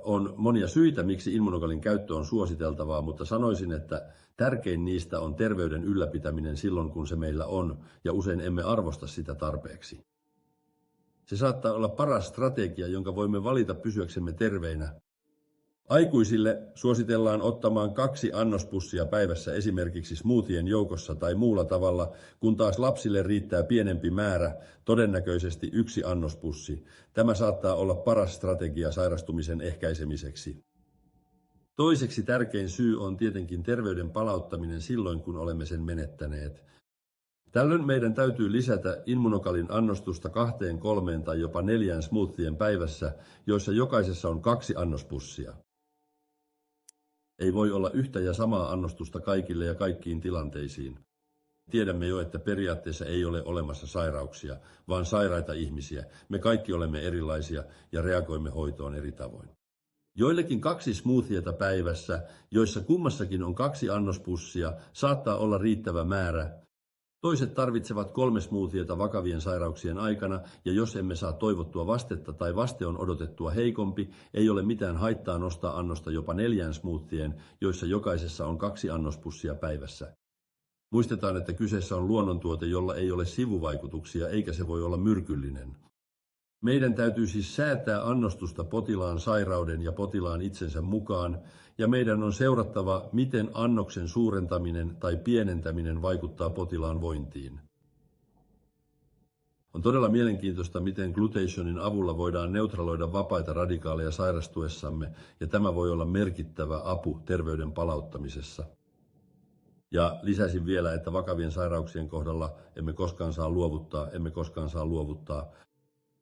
On monia syitä, miksi immunokalin käyttö on suositeltavaa, mutta sanoisin, että tärkein niistä on terveyden ylläpitäminen silloin, kun se meillä on, ja usein emme arvosta sitä tarpeeksi. Se saattaa olla paras strategia, jonka voimme valita pysyäksemme terveinä. Aikuisille suositellaan ottamaan 2 annospussia päivässä esimerkiksi smoothien joukossa tai muulla tavalla, kun taas lapsille riittää pienempi määrä, todennäköisesti 1 annospussi. Tämä saattaa olla paras strategia sairastumisen ehkäisemiseksi. Toiseksi tärkein syy on tietenkin terveyden palauttaminen silloin, kun olemme sen menettäneet. Tällöin meidän täytyy lisätä immunokalin annostusta 2, 3 tai jopa 4 smoothien päivässä, joissa jokaisessa on 2 annospussia. Ei voi olla yhtä ja samaa annostusta kaikille ja kaikkiin tilanteisiin. Tiedämme jo, että periaatteessa ei ole olemassa sairauksia, vaan sairaita ihmisiä. Me kaikki olemme erilaisia ja reagoimme hoitoon eri tavoin. Joillekin 2 smoothieta päivässä, joissa kummassakin on 2 annospussia, saattaa olla riittävä määrä. Toiset tarvitsevat 3 smoothieta vakavien sairauksien aikana, ja jos emme saa toivottua vastetta tai vaste on odotettua heikompi, ei ole mitään haittaa nostaa annosta jopa 4 smoothien, joissa jokaisessa on 2 annospussia päivässä. Muistetaan, että kyseessä on luonnontuote, jolla ei ole sivuvaikutuksia eikä se voi olla myrkyllinen. Meidän täytyy siis säätää annostusta potilaan sairauden ja potilaan itsensä mukaan, ja meidän on seurattava, miten annoksen suurentaminen tai pienentäminen vaikuttaa potilaan vointiin. On todella mielenkiintoista, miten glutationin avulla voidaan neutraloida vapaita radikaaleja sairastuessamme, ja tämä voi olla merkittävä apu terveyden palauttamisessa. Ja lisäisin vielä, että vakavien sairauksien kohdalla emme koskaan saa luovuttaa.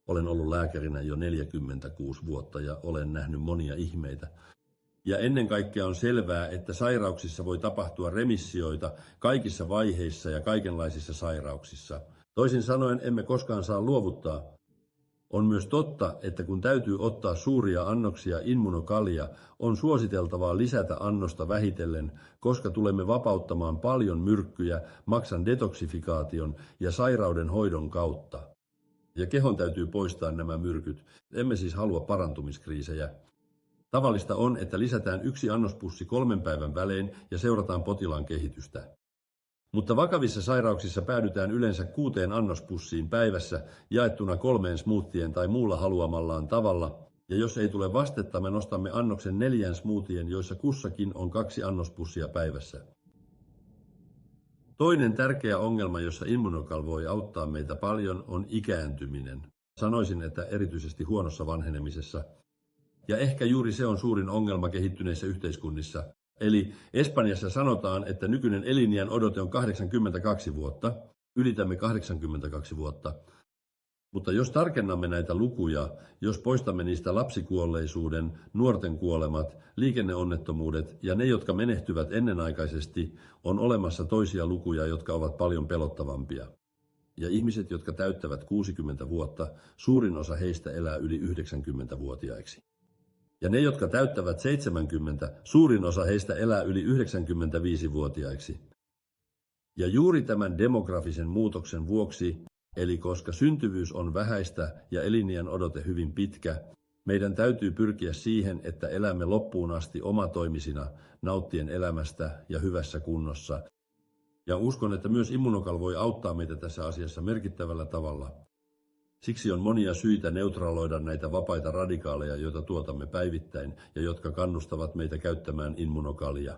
Olen ollut lääkärinä jo 46 vuotta ja olen nähnyt monia ihmeitä. Ja ennen kaikkea on selvää, että sairauksissa voi tapahtua remissioita kaikissa vaiheissa ja kaikenlaisissa sairauksissa. Toisin sanoen emme koskaan saa luovuttaa. On myös totta, että kun täytyy ottaa suuria annoksia immunokalia, on suositeltavaa lisätä annosta vähitellen, koska tulemme vapauttamaan paljon myrkkyjä maksan detoksifikaation ja sairauden hoidon kautta. Ja kehon täytyy poistaa nämä myrkyt. Emme siis halua parantumiskriisejä. Tavallista on, että lisätään 1 annospussi 3 päivän välein ja seurataan potilaan kehitystä. Mutta vakavissa sairauksissa päädytään yleensä 6 annospussiin päivässä jaettuna 3 smoothien tai muulla haluamallaan tavalla. Ja jos ei tule vastetta, me nostamme annoksen 4 smoothien, joissa kussakin on 2 annospussia päivässä. Toinen tärkeä ongelma, jossa immunokal voi auttaa meitä paljon, on ikääntyminen. Sanoisin, että erityisesti huonossa vanhenemisessa. Ja ehkä juuri se on suurin ongelma kehittyneissä yhteiskunnissa. Eli Espanjassa sanotaan, että nykyinen eliniän odote on 82 vuotta. Ylitämme 82 vuotta. Mutta jos tarkennamme näitä lukuja, jos poistamme niistä lapsikuolleisuuden, nuorten kuolemat, liikenneonnettomuudet ja ne, jotka menehtyvät ennenaikaisesti, on olemassa toisia lukuja, jotka ovat paljon pelottavampia. Ja ihmiset, jotka täyttävät 60 vuotta, suurin osa heistä elää yli 90-vuotiaiksi. Ja ne, jotka täyttävät 70, suurin osa heistä elää yli 95-vuotiaiksi. Ja juuri tämän demografisen muutoksen vuoksi, eli koska syntyvyys on vähäistä ja eliniän odote hyvin pitkä, meidän täytyy pyrkiä siihen, että elämme loppuun asti omatoimisina, nauttien elämästä ja hyvässä kunnossa. Ja uskon, että myös immunokal voi auttaa meitä tässä asiassa merkittävällä tavalla. Siksi on monia syitä neutraloida näitä vapaita radikaaleja, joita tuotamme päivittäin ja jotka kannustavat meitä käyttämään immunokalia.